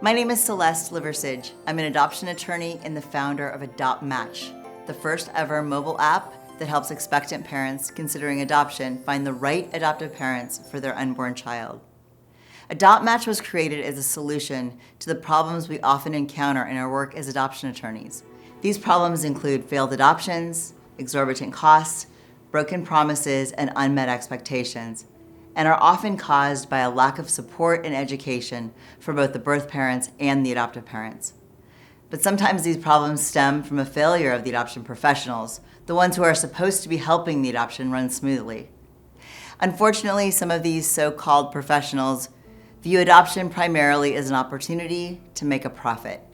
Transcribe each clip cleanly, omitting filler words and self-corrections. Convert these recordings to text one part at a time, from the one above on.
My name is Celeste Liversidge. I'm an adoption attorney and the founder of AdoptMatch, the first ever mobile app that helps expectant parents considering adoption find the right adoptive parents for their unborn child. AdoptMatch was created as a solution to the problems we often encounter in our work as adoption attorneys. These problems include failed adoptions, exorbitant costs, broken promises, and unmet expectations, and are often caused by a lack of support and education for both the birth parents and the adoptive parents. But sometimes these problems stem from a failure of the adoption professionals, the ones who are supposed to be helping the adoption run smoothly. Unfortunately, some of these so-called professionals view adoption primarily as an opportunity to make a profit.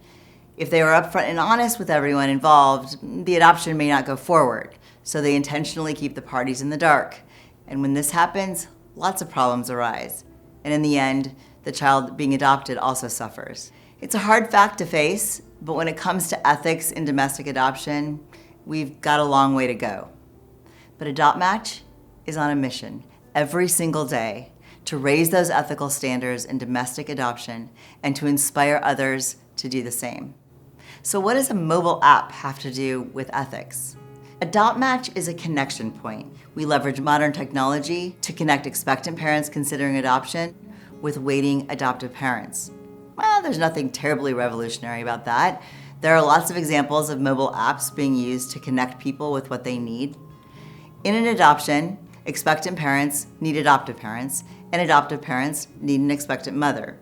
If they were upfront and honest with everyone involved, the adoption may not go forward, so they intentionally keep the parties in the dark. And when this happens, lots of problems arise. And in the end, the child being adopted also suffers. It's a hard fact to face, but when it comes to ethics in domestic adoption, we've got a long way to go. But AdoptMatch is on a mission every single day to raise those ethical standards in domestic adoption and to inspire others to do the same. So what does a mobile app have to do with ethics? AdoptMatch is a connection point. We leverage modern technology to connect expectant parents considering adoption with waiting adoptive parents. Well, there's nothing terribly revolutionary about that. There are lots of examples of mobile apps being used to connect people with what they need. In an adoption, expectant parents need adoptive parents, and adoptive parents need an expectant mother.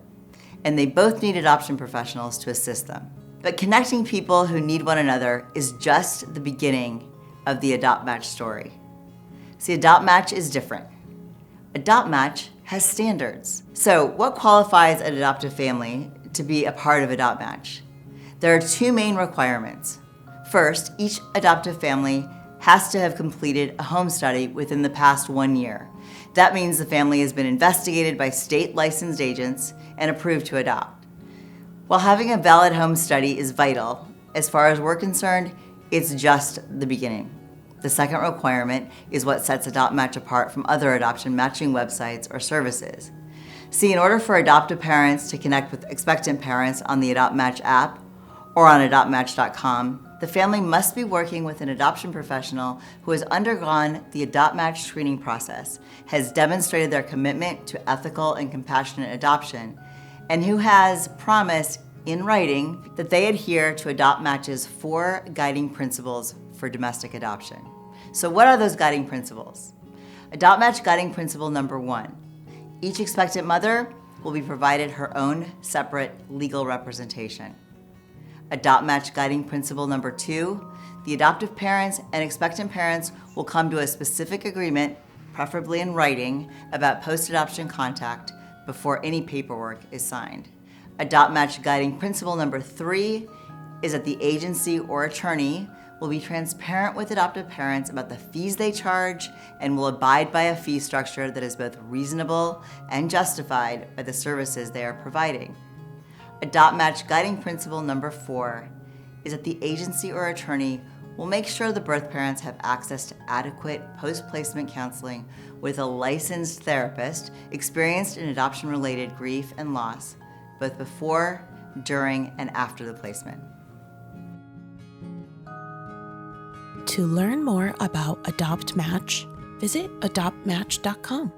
And they both need adoption professionals to assist them. But connecting people who need one another is just the beginning of the AdoptMatch story. See, AdoptMatch is different. AdoptMatch has standards. So what qualifies an adoptive family to be a part of AdoptMatch? There are two main requirements. First, each adoptive family has to have completed a home study within the past 1 year. That means the family has been investigated by state licensed agents and approved to adopt. While having a valid home study is vital, as far as we're concerned, it's just the beginning. The second requirement is what sets AdoptMatch apart from other adoption matching websites or services. See, in order for adoptive parents to connect with expectant parents on the AdoptMatch app or on adoptmatch.com, the family must be working with an adoption professional who has undergone the AdoptMatch screening process, has demonstrated their commitment to ethical and compassionate adoption, and who has promised in writing that they adhere to AdoptMatch's 4 guiding principles for domestic adoption. So what are those guiding principles? AdoptMatch guiding principle number 1. Each expectant mother will be provided her own separate legal representation. AdoptMatch guiding principle number 2. The adoptive parents and expectant parents will come to a specific agreement, preferably in writing, about post-adoption contact before any paperwork is signed. AdoptMatch guiding principle number 3 is that the agency or attorney will be transparent with adoptive parents about the fees they charge and will abide by a fee structure that is both reasonable and justified by the services they are providing. AdoptMatch guiding principle number 4 is that the agency or attorney will make sure the birth parents have access to adequate post-placement counseling with a licensed therapist experienced in adoption-related grief and loss, both before, during, and after the placement. To learn more about AdoptMatch, visit adoptmatch.com.